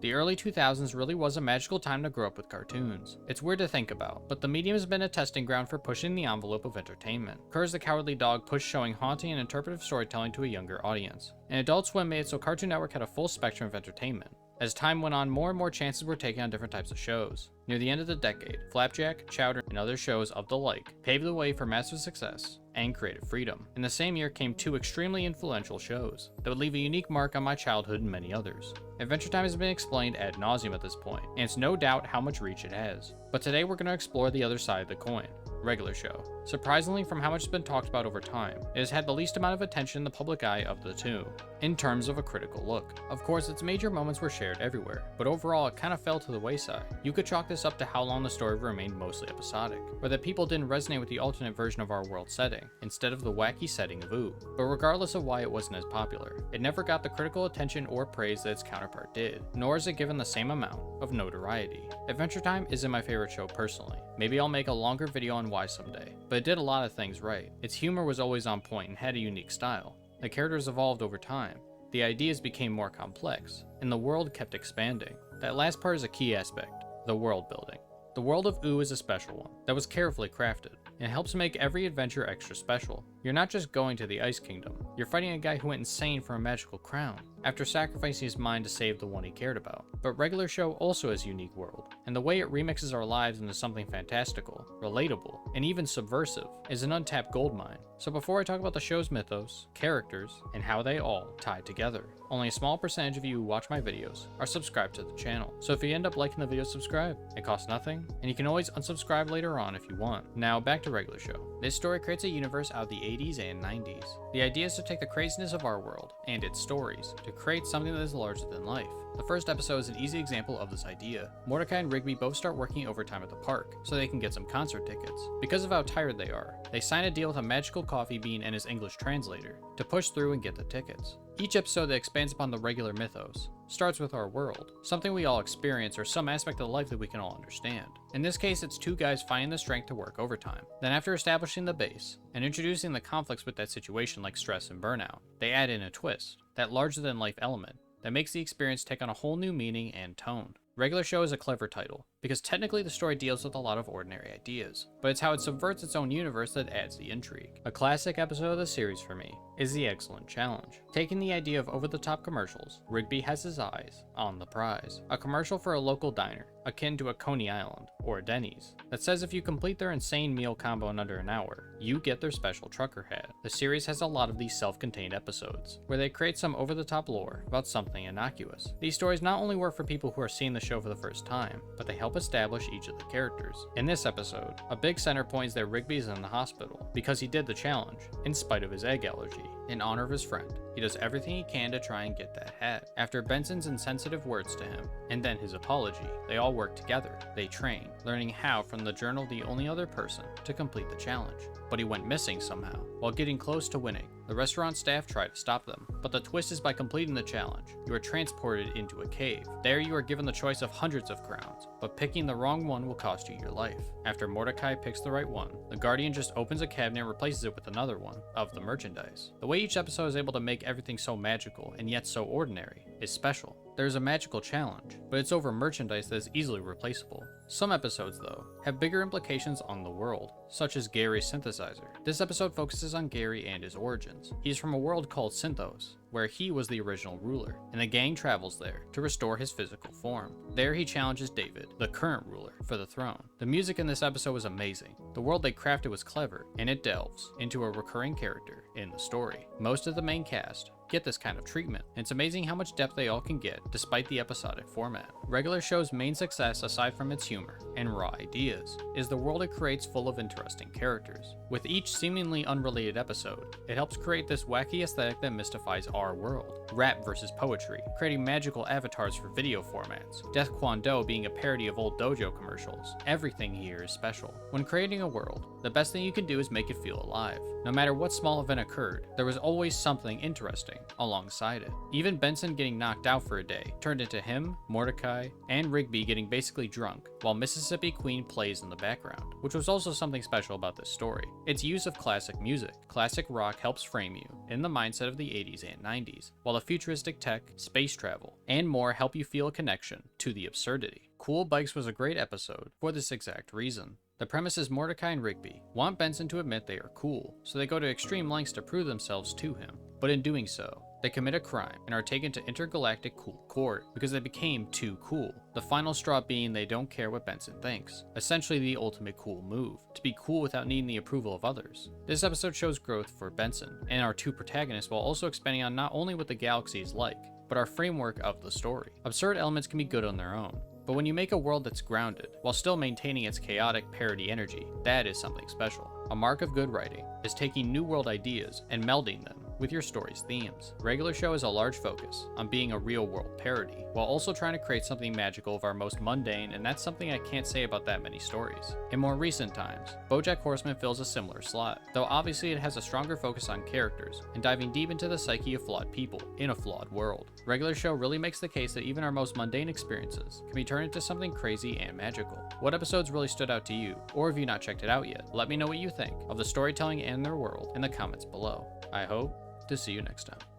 The early 2000s really was a magical time to grow up with cartoons. It's weird to think about, but the medium has been a testing ground for pushing the envelope of entertainment. Courage the Cowardly Dog pushed showing haunting and interpretive storytelling to a younger audience. And Adult Swim made it so Cartoon Network had a full spectrum of entertainment. As time went on, more and more chances were taken on different types of shows. Near the end of the decade, Flapjack, Chowder, and other shows of the like paved the way for massive success and creative freedom. In the same year came two extremely influential shows that would leave a unique mark on my childhood and many others. Adventure Time has been explained ad nauseum at this point, and it's no doubt how much reach it has. But today we're going to explore the other side of the coin. Regular show. Surprisingly, from how much has been talked about over time, it has had the least amount of attention in the public eye of the two, in terms of a critical look. Of course, its major moments were shared everywhere, but overall it kind of fell to the wayside. You could chalk this up to how long the story remained mostly episodic, or that people didn't resonate with the alternate version of our world setting, instead of the wacky setting of Ooh. But regardless of why it wasn't as popular, it never got the critical attention or praise that its counterpart did, nor is it given the same amount of notoriety. Adventure Time isn't my favorite show personally. Maybe I'll make a longer video on why someday, but it did a lot of things right. Its humor was always on point and had a unique style. The characters evolved over time, the ideas became more complex, and the world kept expanding. That last part is a key aspect, the world building. The world of Ooh is a special one that was carefully crafted, and it helps make every adventure extra special. You're not just going to the Ice Kingdom, you're fighting a guy who went insane for a magical crown, after sacrificing his mind to save the one he cared about. But Regular Show also has a unique world, and the way it remixes our lives into something fantastical, relatable, and even subversive is an untapped goldmine. So before I talk about the show's mythos, characters, and how they all tie together, only a small percentage of you who watch my videos are subscribed to the channel. So if you end up liking the video, subscribe. It costs nothing, and you can always unsubscribe later on if you want. Now back to Regular Show. This story creates a universe out of the 80s and 90s. The idea is to take the craziness of our world and its stories to create something that is larger than life. The first episode is an easy example of this idea. Mordecai and Rigby both start working overtime at the park so they can get some concert tickets. Because of how tired they are, they sign a deal with a magical coffee bean and his English translator to push through and get the tickets. Each episode that expands upon the regular mythos starts with our world, something we all experience or some aspect of life that we can all understand. In this case, it's two guys finding the strength to work overtime. Then after establishing the base and introducing the conflicts with that situation like stress and burnout, they add in a twist, that larger than life element, that makes the experience take on a whole new meaning and tone. Regular Show is a clever title, because technically the story deals with a lot of ordinary ideas, but it's how it subverts its own universe that adds the intrigue. A classic episode of the series for me is the Excellent Challenge. Taking the idea of over-the-top commercials, Rigby has his eyes on the prize. A commercial for a local diner, akin to a Coney Island or a Denny's, that says if you complete their insane meal combo in under an hour, you get their special trucker hat. The series has a lot of these self-contained episodes, where they create some over-the-top lore about something innocuous. These stories not only work for people who are seeing the show for the first time, but they help establish each of the characters. In this episode, a big center point is that Rigby is in the hospital because he did the challenge, in spite of his egg allergy. In honor of his friend, he does everything he can to try and get that hat. After Benson's insensitive words to him, and then his apology, they all work together. They train, learning how from the journal the only other person to complete the challenge. But he went missing somehow, while getting close to winning. The restaurant staff try to stop them, but the twist is by completing the challenge, you are transported into a cave. There you are given the choice of hundreds of crowns, but picking the wrong one will cost you your life. After Mordecai picks the right one, the Guardian just opens a cabinet and replaces it with another one of the merchandise. The way each episode is able to make everything so magical and yet so ordinary is special. There's a magical challenge, but it's over merchandise that is easily replaceable. Some episodes, though, have bigger implications on the world, such as Gary's synthesizer. This episode focuses on Gary and his origins. He's from a world called Synthos, where he was the original ruler, and the gang travels there to restore his physical form. There he challenges David, the current ruler, for the throne. The music in this episode was amazing. The world they crafted was clever, and it delves into a recurring character in the story. Most of the main cast get this kind of treatment, and it's amazing how much depth they all can get despite the episodic format. Regular Show's main success, aside from its humor and raw ideas, is the world it creates full of interesting characters. With each seemingly unrelated episode, it helps create this wacky aesthetic that mystifies our world. Rap versus poetry, creating magical avatars for video formats, Death Kwon Do being a parody of old dojo commercials. Everything here is special. When creating a world, the best thing you can do is make it feel alive. No matter what small event occurred, there was always something interesting alongside it. Even Benson getting knocked out for a day turned into him, Mordecai, and Rigby getting basically drunk, while Mississippi Queen plays in the background, which was also something special about this story. Its use of classic music. Classic rock helps frame you in the mindset of the 80s and 90s, while the futuristic tech, space travel, and more help you feel a connection to the absurdity. Cool Bikes was a great episode for this exact reason. The premise is Mordecai and Rigby want Benson to admit they are cool, so they go to extreme lengths to prove themselves to him. But in doing so, they commit a crime and are taken to intergalactic cool court because they became too cool. The final straw being they don't care what Benson thinks. Essentially the ultimate cool move, to be cool without needing the approval of others. This episode shows growth for Benson and our two protagonists while also expanding on not only what the galaxy is like, but our framework of the story. Absurd elements can be good on their own, but when you make a world that's grounded, while still maintaining its chaotic parody energy, that is something special. A mark of good writing is taking new world ideas and melding them with your story's themes. Regular Show has a large focus on being a real world parody, while also trying to create something magical of our most mundane, and that's something I can't say about that many stories. In more recent times, BoJack Horseman fills a similar slot, though obviously it has a stronger focus on characters and diving deep into the psyche of flawed people in a flawed world. Regular Show really makes the case that even our most mundane experiences can be turned into something crazy and magical. What episodes really stood out to you, or have you not checked it out yet? Let me know what you think of the storytelling and their world in the comments below. I hope to see you next time.